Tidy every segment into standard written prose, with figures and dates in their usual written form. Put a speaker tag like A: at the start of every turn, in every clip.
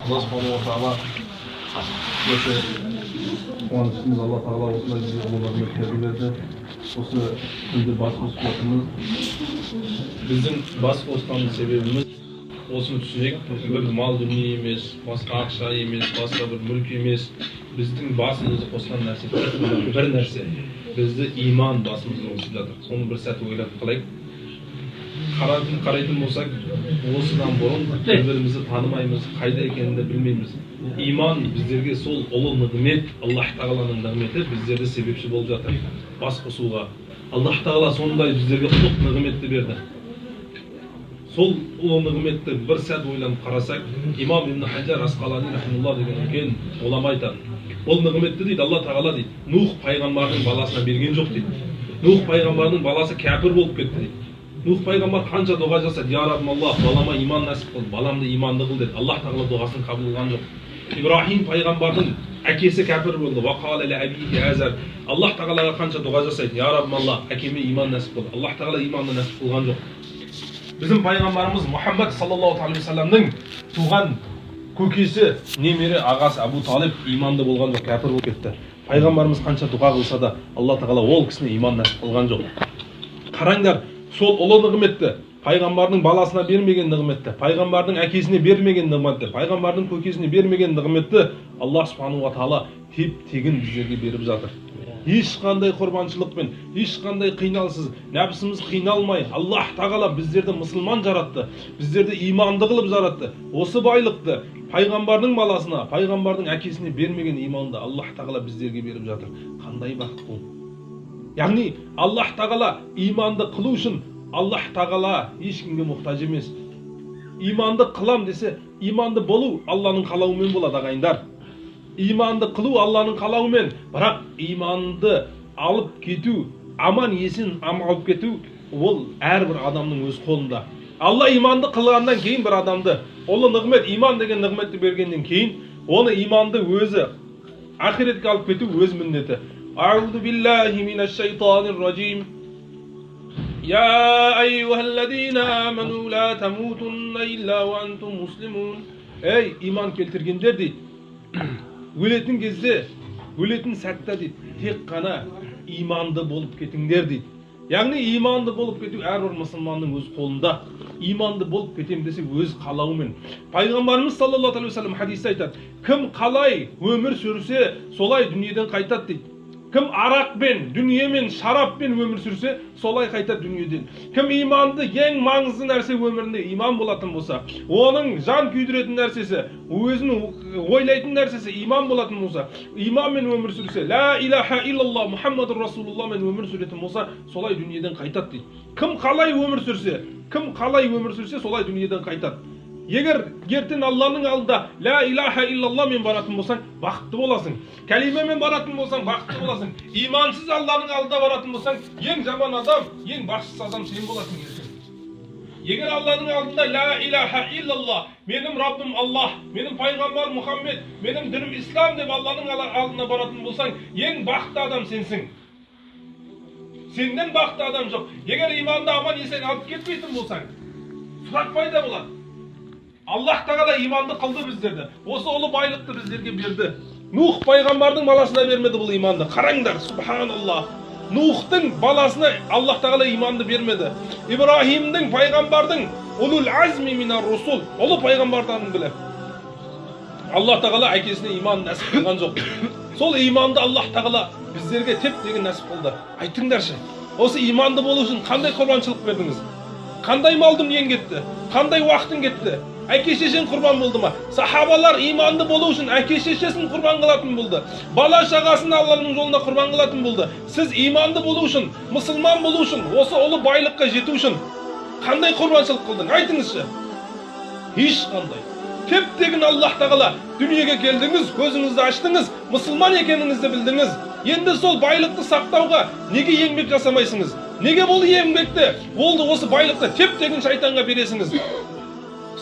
A: Allah subhanahu wa ta'ala өте қуаныштымыз. Алла тағала осындай бізге ғұмырлармен берді берді. Осы күнде бас қосып жатырмыз. Біздің бас қосқан себебіміз осыны түсінейік. Бір мал дүние емес, басқа ақша емес, басқа бір мүлк емес. Біздің басымызды қосқан нәрсе бір нәрсе. Бізді иман басымызды қосып жатыр. Соны бір сәт ойлап қалайық. Қарайтын болсақ, осыдан бұрын бір-бірімізді танымаймыз, қайда екенін білмейміз. Иман біздерге сол ұлы нығмет, Аллах тағаланың нығметі біздерді себепші болып жатыр бас қосуға. Аллах тағала сондай біздерге ұлық нығметті берді. Сол ұлы нығметті бір сәт ойланып қарасақ, имам ибн Хаджар Асқалани рахимуллах деген үлкен ғұлама айтады. Ол нығметті дейді, Алла тағала дейді, Нух пайғамбардың баласына берген жоқ дейді. Нух пайғамбардың баласы кәпір болып кетті дейді. Нух пайғамбар қанша дұға жасады, я Раббым Аллах, балама иман нәсіп қыл, баламды иманды қыл деді. Аллах тағала дұғасын қабыл қылған жоқ. Ибрахим пайғамбардың әкесі кәпір болды. Аллах тағалаға қанша дұға жасайды, я Раббым Аллах, әкеме иман нәсіп қыл. Аллах тағала иманды нәсіп қылған жоқ. Біздің пайғамбарымыз Мұхаммад саллаллаху алейхи вассаламның туған көкесі, немере ағасы Абу Талиб иманды болған жоқ, кәпір болып кетті. Пайғамбарымыз қанша дұға қылса да, Алла тағала ол кісіне иман нәсіп қылған жоқ. Қараңдар, сол ұлы нығметті пайғамбардың баласына бермеген нығметті, пайғамбардың әкесіне бермеген нығметті, пайғамбардың көкесіне бермеген нығметті Аллах субхану ва тағала теп-тегін біздерге беріп жатыр. Ешқандай құрбаншылықпен, ешқандай қиналсыз, нәпсіміз қиналмай, Аллах тағала біздерді мұсылман жаратты, біздерді иманды қылып жаратты. Осы байлықты пайғамбардың баласына, пайғамбардың әкесіне бермеген иманды Аллах тағала біздерге беріп жатыр. Қандай бақыт бұл? Яғни Аллах тағала иманды қылу үшін Аллах тағала ешкімге мұқтаж емес. Иманды қылам десе, иманды болу Алланың қалауымен болады, ағайындар. Иманды қылу Алланың қалауымен, бірақ иманды алып кету, аман есен алып кету, ол әрбір адамның өз қолында. Алла иманды қылғаннан кейін бір адамды, олы нығмет, иман деген нығметті бергеннен кейін, оны иманды өзі ақиретке алып кету өз міндеті. Аузу биллахи минаш шайтанир ражим. Я айюхалладина аману ла тамутунна илля ва антум муслимун. Ей иман келтіргендер дейді, өлетін кезде, өлетін сәтте дейді, тек қана иманды болып кетіңдер дейді. Яғни иманды болып кету әрбір мұсылманның өз қолында. Иманды болып кетем десе өз қалауымен. Пайғамбарымыз саллаллаху алейхи ва саллям хадисте айтады, кім қалай өмір сүрсе, солай дүниеден қайтады дейді. Кім арақпен, дүниемен, шараппен өмір сүрсе, солай қайтады дүниеден. Кім иманды ең маңызды нәрсе өмірінде иман болатын болса, оның жан күйдіретін нәрсесі, өзінің ойлайтын нәрсесі иман болатын болса, иманмен өмір сүрсе, ла илаха иллалла Мұхаммаdur Расулулламен өмір сүретін болса, солай дүниеден қайтады дейді. Кім қалай өмір сүрсе, солай дүниеден қайтады. Егер ертең Алланың алдында ла илаха иллалла мен баратын болсаң, бақытты боласың. Кәлимемен баратын болсаң, бақытты боласың. Имансыз Алланың алдында баратын болсаң, ең жаман адам, ең бақытсыз адам сен боласың ертең. Егер Алланың алдында ла илаха иллалла, менің Раббым Аллах, менің пайғамбар Мұхаммед, менің дінім ислам деп Алланың алдына баратын болсаң, ең бақытты адам сенсің. Сенден бақытты адам жоқ. Егер иманды аман есен алып кетпейтін болсаң, сұрақ пайда болады. Аллах тағала иманды қылды біздерді. Осы ұлы байлықты біздерге берді. Нух пайғамбардың баласына бермеді бұл иманды. Қараңдар, субханаллах. Нухтың баласына Аллах тағала иманды бермеді. Ибрахимдің пайғамбардың улул азми минар русул, ұлы пайғамбардың білі. Аллах тағала әкесіне иман нәсіп қылған жоқ. Сол иманды Аллах тағала біздерге теп-тегін нәсіп қылды. Айтыңдаршы, осы иманды болу үшін қандай құрбаншылық бердіңіз? Қандай малдың ең кетті? Қандай уақытың кетті? Әке шешен құрбан болды ма? Сахабалар иманды болу үшін әке шешесін құрбан қылатын болды. Бала шағасын Алланың жолында құрбан қылатын болды. Сіз иманды болу үшін, мұсылман болу үшін, осы ұлы байлыққа жету үшін қандай құрбаншылық қылдың? Айтыңызшы. Ешқандай. Теп-тегін Аллах тағала дүниеге келдіңіз, көзіңізді аштыңыз, мұсылман екеніңізді білдіңіз. Енді сол байлықты сақтауға неге еңбек жасамайсыңыз? Неге бұл еңбекті, болды осы байлықты теп-тегін шайтанға бересіңіз?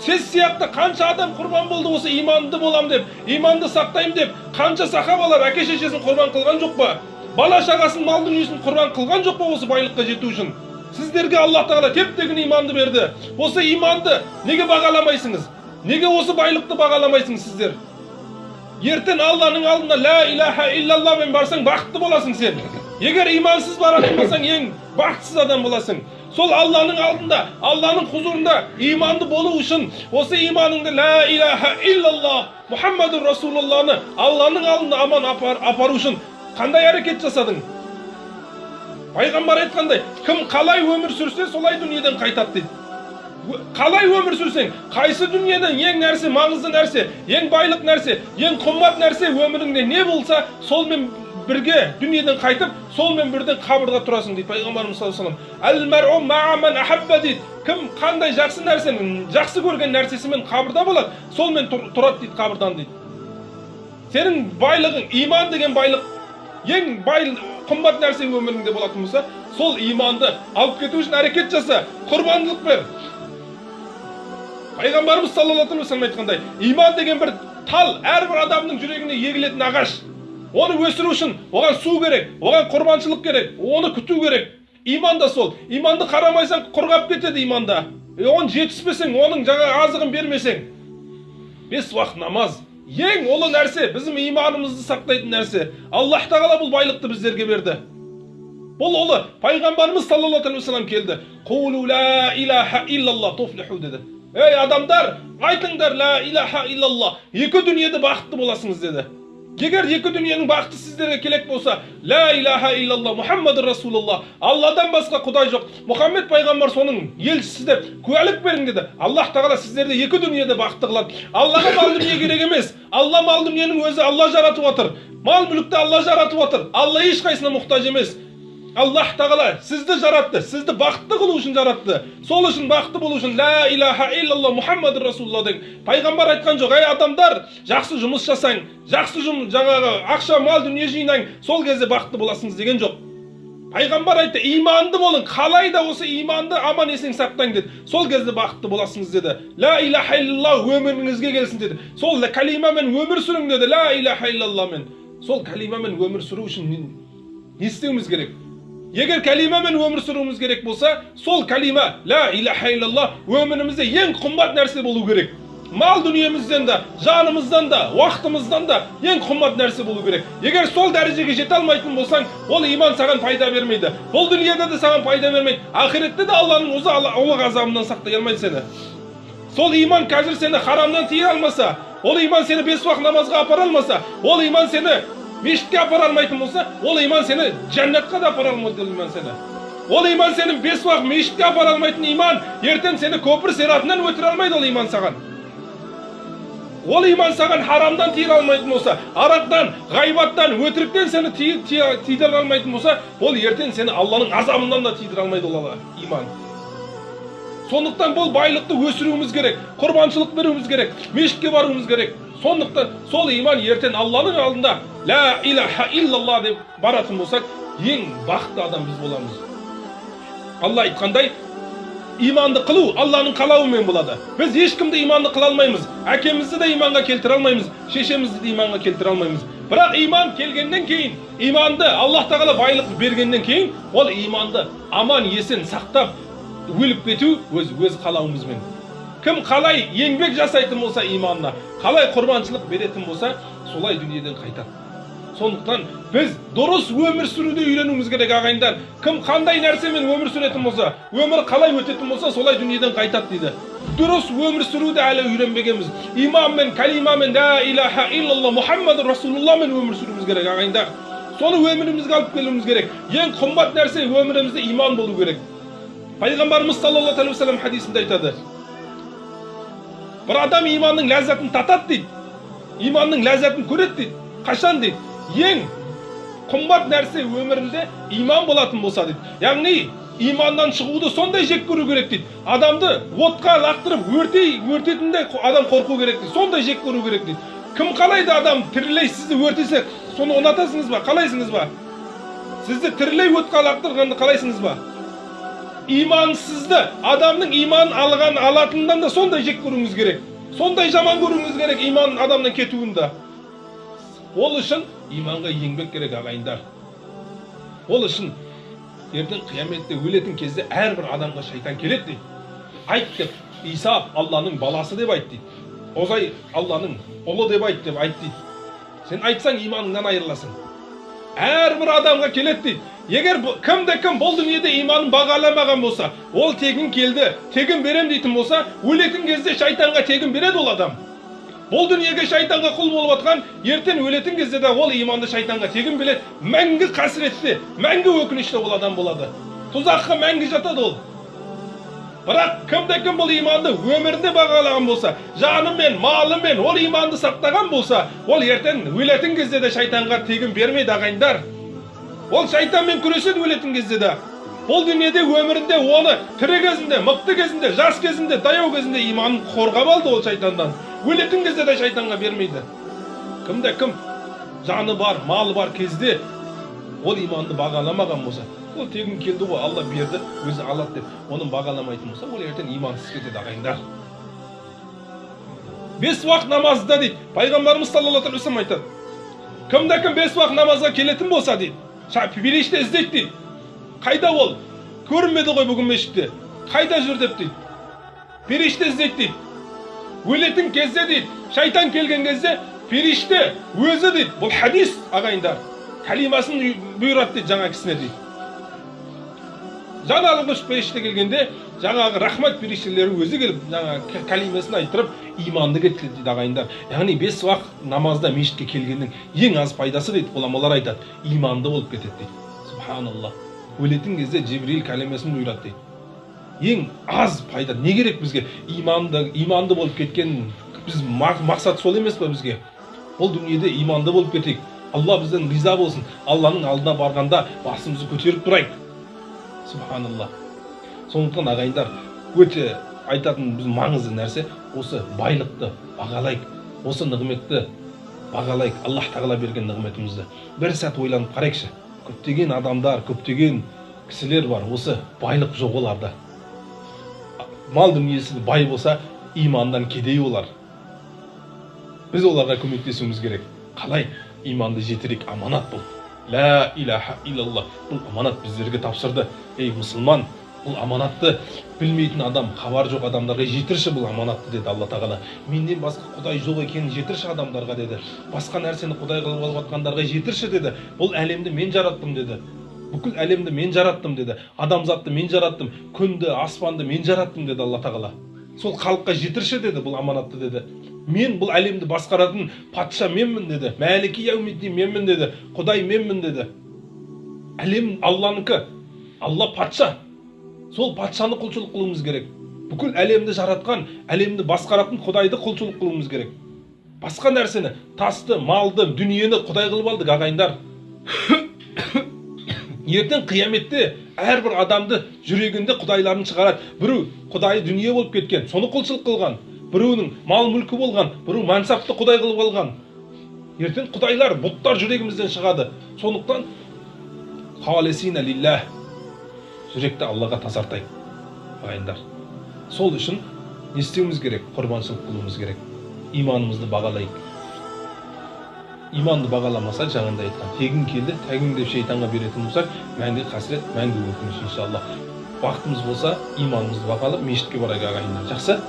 A: Сіз сияқты қанша адам құрбан болды осы иманды болам деп, иманды сақтайым деп, қанша сахабалар әке шешесін құрбан қылған жоқ па? Бала шағасын, мал дүниесін құрбан қылған жоқ па осы байлыққа жету үшін? Сіздерге Аллах тағала теп-тегін иманды берді. Осы иманды неге бағаламайсыңыз? Неге осы байлықты бағаламайсың сіздер? Ертең Алланың алдында ла илаха иллаллахмен барсаң бақытты боласың сен. Егер имансыз баратын болсаң ең бақытсыз адам боласың. Сол Алланың алдында, Алланың хузурында иманды болу үшін осы иманыңды ла илаха иллаллах Мұхаммаdur Расулуллахны Алланың алдында аман апару үшін қандай әрекет жасадың? Пайғамбар айтқандай, кім қалай өмір сүрсе, солай дүниеден қайтады дейді. Қалай өмір сүрсең, қайсы дүниеден ең нәрсе, маңызды нәрсе, ең байлық нәрсе, ең қымбат нәрсе өміріңде не болса, солмен бірге дүниеден қайтып, солмен бірден қабірде тұрасың дейді Пайғамбарымыз саллаллаху алейхи ва саллям. Әл-мәр'у ма'a ман ахабба дейді. Кім қандай жақсы нәрсені, жақсы көрген нәрсесімен қабірде болады, солмен тұрады дейді қабірдан дейді. Сенің байлығың, иман деген байлық, ең қымбат нәрсе өміріңде болатын болса, сол иманды алып кету үшін әрекет жаса, құрбандылық бер. Пайғамбарымыз саллаллаху алейхи ва саллям айтқандай, иман деген бір тал, әрбір адамның жүрегіне егілетін ағаш. Оны өсіру үшін оған су керек, оған құрбаншылық керек, оны күту керек. Иман да сол. Иманды қарамайсаң құрғап кетеді иманда. Оған жетіспесең, оның жаңа азығын бермесең. 5 уақыт намаз. Ең ұлы нәрсе, bizim иманымызды сақтайтын нәрсе. Аллах тағала бұл байлықты біздерге берді. Бұл ұлы Пайғамбарымыз саллаллаху алейхи ва саллям келді. Қулу ла илаха иллаллах туфлиху деді. Ей адамдар, айтыңдар ла илаха иллаллах. Екі дүниеде бақытты боласыңыз деді. Егер екі дүниенің бақыты сіздерге келек болса, ла илаха иллаллах Мұхаммаdur Расулуллах, Алладан басқа құдай жоқ, Мұхаммед пайғамбар соның елшісі деп куәлік берің деді. Аллах тағала сіздерді екі дүниеде бақытты қылады. Аллаға мал дүние керек емес. Алла мал дүниенің өзі Алла жаратып отыр. Мал мүлікті Алла жаратып отыр. Алла ешқайсына мұқтаж емес. Аллах тағала сізді жаратты, сізді бақытты қылу үшін жаратты. Сол үшін бақытты болу үшін ла илаха иллаллах Мұхаммаdur Расулуллах деген пайғамбар айтқан жоқ. Ей адамдар, жақсы жұмыс жасаң, жақсы жұмыс, жаңағы ақша, мал, дүние жинаң, сол кезде бақытты боласыңыз деген жоқ. Пайғамбар айтты, иманды болың, қалай да осы иманды аман есен сақтаң деді. Сол кезде бақытты боласыңыз деді. Ла илаха иллаллах өміріңізге келсін деді. Сол калимамен өмір сүрің деді. Ла илаха иллаллахмен. Сол калимамен өмір сүру үшін не істеуіміз керек? Егер калимамен өмір сүруіміз керек болса, сол калима ла илаха иллаллах өмірімізде ең қымбат нәрсе болу керек. Мал дүниемізден да, жанымыздан да, уақытымыздан да ең қымбат нәрсе болу керек. Егер сол дәрежеге жете алмайтын болсаң, ол иман саған пайда бермейді. Бұл дүниеде де саған пайда бермейді. Ақиретте де Алланың өзі ұлы ғазабынан сақтай алмайды сені. Сол иман қазір сені харамнан тие алмаса, ол иман сені 5 уақыт намазға апара алмаса, ол иман сені мешітке апара алмайтын болса, ол иман сені жәннатқа да апара алмайды иман сені. Ол иман сені 5 уақыт мешітке апара алмайтын иман, ертең сені көпір сиратынан өтіре алмайды ол иман саған. Ол иман саған харамдан тире алмайтын болса, арақтан, ғайбаттан, өтіріктен сені тидіре алмайтын болса, ол ертең сені Алланың азабынан да тидіре алмайды ол иман. Сондықтан бұл байлықты өсіруіміз керек, құрбаншылық беруіміз керек, мешітке баруымыз керек. Сондықтан сол иман ертең Алланың алдында ла илаха иллаллах деп баратын болсақ, ең бақытты адам біз боламыз. Алла айтқандай, иманды қылу Алланың қалауымен болады. Біз ешкімді иманды қыла алмаймыз. Әкемізді де иманға келтіре алмаймыз, шешемізді де иманға келтіре алмаймыз. Бірақ иман келгеннен кейін, иманды Аллах тағала байлық бергеннен кейін, ол иманды аман есен сақтап өліп кету өз қалауымызбен. Кім қалай еңбек жасайтын болса иманына, қалай құрбаншылық беретін болса, солай дүниеден қайтады. Сондықтан біз дұрыс өмір сүруді үйренуіміз керек ағайындар. Кім қандай нәрсемен өмір сүретін болса, өмір қалай өтетін болса, солай дүниеден қайтады дейді. Дұрыс өмір сүруді әлі үйренбегенбіз. Иманмен, калимамен, ла илаха иллаллах Мұхаммаdur Расулуллахмен өмір сүруіміз керек ағайындар. Соны өмірімізге алып келуіміз керек. Ең қымбат нәрсе өмірімізде иман болу керек. Пайғамбарымыз саллаллаху алейхи ва саллям хадисінде айтады. Бір адам иманның ләззатын татады дейді. Иманның ләззатын көреді дейді. Қашан дейді? Ең қымбат нәрсе өмірінде иман болатын болса дейді. Яғни иманнан шығуды сондай жек көру керек дейді. Адамды отқа лақтырып өртетінде адам қорқу керек дейді. Сондай жек көру керек дейді. Кім қалайды адам тірілей сізді өртесе, соны ұнатасыңыз ба? Қалайсыңыз ба? Сізді тірілей отқа лақтырғанды қалайсыңыз ба? Имансызды, адамның иман алатындан да сондай жек көруіңіз керек. Сондай жаман көруіңіз керек иман адамнан кетуінде. Ол үшін иманға еңбек керек ағайындар. Ол үшін ертең қияметте өлетін кезде әрбір адамға шайтан келеді дейді. Айт деп, Иса Алланың баласы деп айт дейді. озай Алланың ұлы деп айт дейді. Сен айтсаң иманыңнан айырыласың. Әрбір адамға келеді дейді. Егер кім бұл дүниеде иманын бағаламаған болса, ол тегін келді, тегін берем дейтін болса, өлетін кезде шайтанға тегін береді ол адам. Бұл дүниеге шайтанға құл болып атқан, ертең өлетін кезде де ол иманды шайтанға тегін береді. Мәңгі қасіретті, мәңгі өкінішті ол адам болады. Тұзаққа мәңгі жатады ол. Бірақ кім бұл иманды өмірінде бағалаған болса, жанымен, малымен ол иманды сақтаған болса, ол ертең өлетін кезде де шайтанға тегін бермейді ағайындар. Ол шайтанмен күреседі өлетін кезде де. Бұл дүниеде өмірінде оны тірі кезінде, мықты кезінде, жас кезінде, даяу кезінде иманын қорғап алды ол шайтандан. Өлетін кезде де шайтанға бермейді. Кім жаны бар, малы бар кезде ол иманды бағаламаған болса, ол тегін келді ғой, Алла берді, өзі алады деп, оның бағаламайтын болса, ол ертең имансыз кетеді ағайындар. 5 уақыт намазда дейді, пайғамбарымыз саллаллаху алейхи ва саллям айтады. Кім 5 уақыт намазға келетін болса дейді, періште іздейді дейді. Қайда ол? Көрінмеді ғой бүгін мешітте. Қайда жүр деп дейді. Періште іздейді дейді. Өлетін кезде дейді, шайтан келген кезде періште өзі дейді. Бұл хадис ағайындар. Калимасын бұйырады дейді жаңа кісіне дейді. Жаңағы періште келгенде жаңағы рахмат періштелері өзі келіп жаңағы калимасын айтырып иманды кетті дейді ағайындар. Яғни 5 уақыт намазда мешітке келгеннің ең аз пайдасы дейді, ғұламалар айтады, иманды болып кетеді дейді. Субханаллах. Өлетін кезде Жибрил калимасын бұйырады дейді. Ең аз пайда. Не керек бізге? Иманды болып кеткен біз мақсат сол емес па бізге? Бұл дүниеде иманды болып кетейік. Алла бізден риза болсын. Алланың алдына барғанда басымызды көтеріп тұрайық. Субханаллах. Сондықтан ағайындар, өте айтатын біз маңызды нәрсе осы байлықты бағалайық, осы нығметті бағалайық, Аллах тағала берген нығметімізді. Бір сәт ойланып қарайықшы. Көптеген адамдар, көптеген кісілер бар, осы байлық жоқ оларда. Мал дүниесі бай болса, имандан кедей олар. Біз оларға көмектесуіміз керек. Қалай? Иманды жетірек, аманат бұл. Ла илаха илаллах. Бұл аманат біздерге тапсырды. Ей мұсылман, бұл аманатты білмейтін адам, хабар жоқ адамдарға жетірші бұл аманатты деді Алла тағала. Менен басқа құдай жоқ екенін жетірші адамдарға деді. Басқа нәрсені құдай қылып алып жатқандарға жетірші деді. Бұл әлемді мен жараттым деді. Бүкіл әлемді мен жараттым деді. Адамзатты мен жараттым, күнді, аспанды мен жараттым деді Алла тағала. Сол халыққа жетірші деді бұл аманатты деді. Мен бұл әлемді басқаратын патша менмін деді. Мәлики яумиддин менмін деді. Құдай менмін деді. Әлем Алланыкі. Алла патша. Сол патшаны құлшылық қылуымыз керек. Бүкіл әлемді жаратқан, әлемді басқаратын Құдайды құлшылық қылуымыз керек. Басқа нәрсені, тасты, малды, дүниені Құдай қылып алдық ағайындар. Ертең қияметте әрбір адамды жүрегінде Құдайларын шығарады. Біреу Құдайы дүние болып кеткен, соны құлшылық қылған. Біреуінің мал мүлкі болған, біреу мансапты Құдай қылып алған. Ертең Құдайлар, бұттар жүрегімізден шығады. Сондықтан халисина лиллах, жүректі Аллаға тазартайық ағайындар. Сол үшін не істеуіміз керек? Құрбаншылық қылуымыз керек. Иманымызды бағалайық. Иманды бағаламаса, жаңында айтқан, тегін келді, тегін деп шайтанға беретін болсақ, мәңгі қасірет, мәңгі өкініш иншаллах. Уақытымыз болса, иманымызды бағалап, мешітке барайық ағайындар. Жақсы?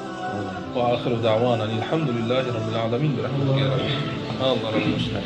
A: Ва ахиру дауана алхамдулиллахи раббил аламин. Алла разы болсын.